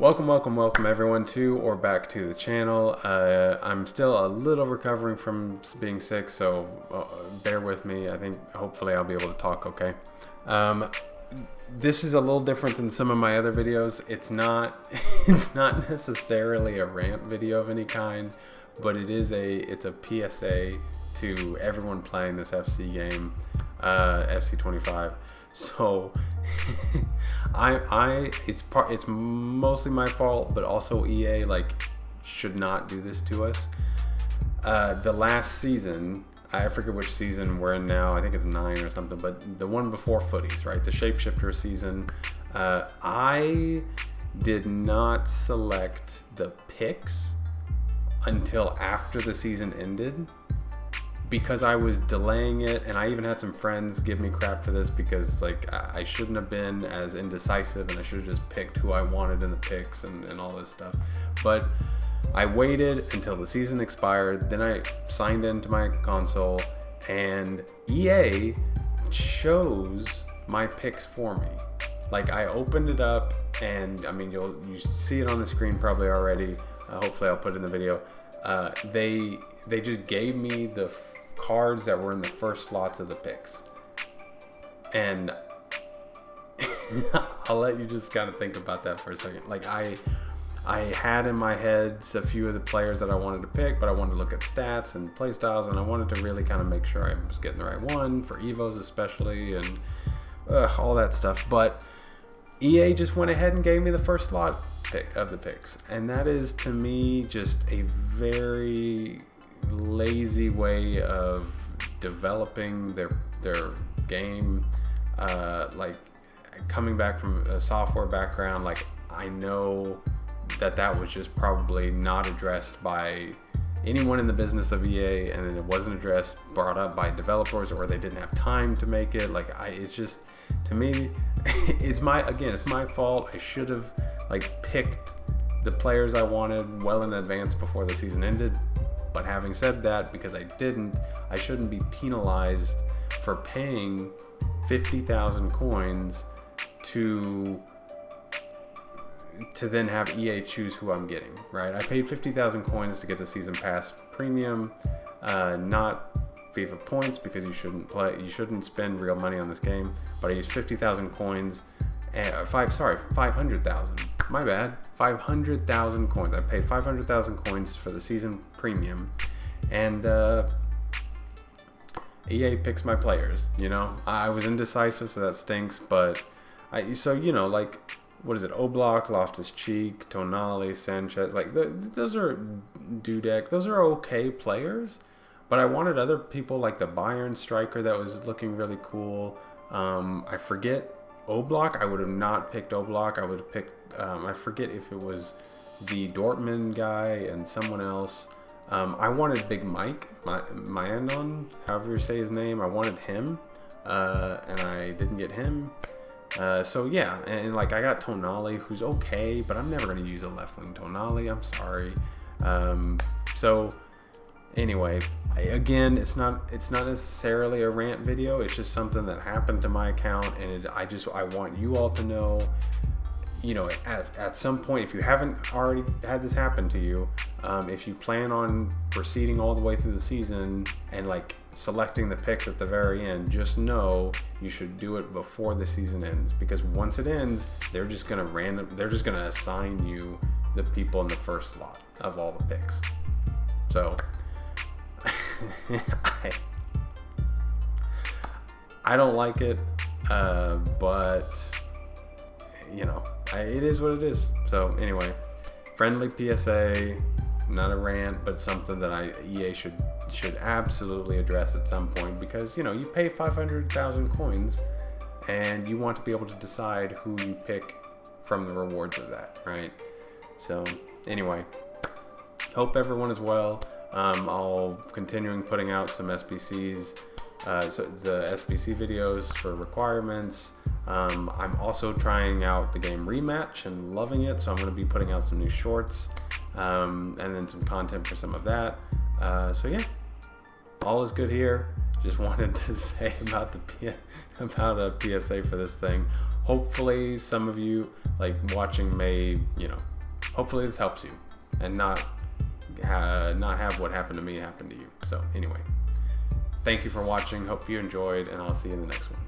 Welcome everyone to or back to the channel. I'm still a little recovering from being sick, so bear with me. Hopefully I'll be able to talk okay. This is a little different than some of my other videos. It's not necessarily a rant video of any kind, but it's a PSA to everyone playing this FC game, FC 25. So it's mostly my fault, but also EA should not do this to us. The last season, I forget which season we're in now. I think it's 9 or something, but the one before footies, right? The shapeshifter season. I did not select the picks until after the season ended, because I was delaying it, and I even had some friends give me crap for this because I shouldn't have been as indecisive, and I should have just picked who I wanted in the picks and all this stuff. But I waited until the season expired, then I signed into my console, and EA chose my picks for me. I opened it up, and I mean, you see it on the screen probably already. Hopefully I'll put it in the video. They just gave me the cards that were in the first slots of the picks, and I'll let you just kind of think about that for a second. I had in my head a few of the players that I wanted to pick, but I wanted to look at stats and play styles, and I wanted to really kind of make sure I was getting the right one for Evos especially, and all that stuff. But EA just went ahead and gave me the first slot pick of the picks, and that is, to me, just a very lazy way of developing their game. Coming back from a software background, I know that was just probably not addressed by anyone in the business of EA, and then it wasn't brought up by developers, or they didn't have time to make it. It's just, to me, it's my fault. I should have picked the players I wanted well in advance before the season ended. But having said that, because I didn't, I shouldn't be penalized for paying 50,000 coins to then have EA choose who I'm getting, right? I paid 50,000 coins to get the season pass premium, not FIFA points, because you shouldn't spend real money on this game. But I used 50,000 coins, 500,000. My bad, 500,000 coins. I paid 500,000 coins for the season premium, and EA picks my players. I was indecisive, so that stinks. But what is it? Oblak, Loftus-Cheek, Tonali, Sanchez. Those are Dudek. Those are okay players, but I wanted other people, like the Bayern striker that was looking really cool. I forget. Oblak, I would have not picked Oblak. I would have picked, I forget if it was the Dortmund guy and someone else. I wanted Big Mike, Mayanon, however you say his name. I wanted him, and I didn't get him. So yeah, and I got Tonali, who's okay, but I'm never going to use a left wing Tonali. I'm sorry. So anyway, again, it's not necessarily a rant video. It's just something that happened to my account, and I want you all to know, at some point, if you haven't already had this happen to you, if you plan on proceeding all the way through the season and selecting the picks at the very end, just know you should do it before the season ends, because once it ends, they're just gonna assign you the people in the first slot of all the picks. So I don't like it, but it is what it is. So anyway, friendly PSA, not a rant, but something that EA should absolutely address at some point, because you pay 500,000 coins, and you want to be able to decide who you pick from the rewards of that, right? So anyway, hope everyone is well. I'll continuing putting out some SBCs, so the SBC videos for requirements. I'm also trying out the game Rematch and loving it, so I'm going to be putting out some new shorts, and then some content for some of that. So yeah, all is good here. just wanted to say about about a PSA for this thing. Hopefully some of you like watching may, hopefully this helps you and not have what happened to me happen to you. So anyway, thank you for watching. Hope you enjoyed, and I'll see you in the next one.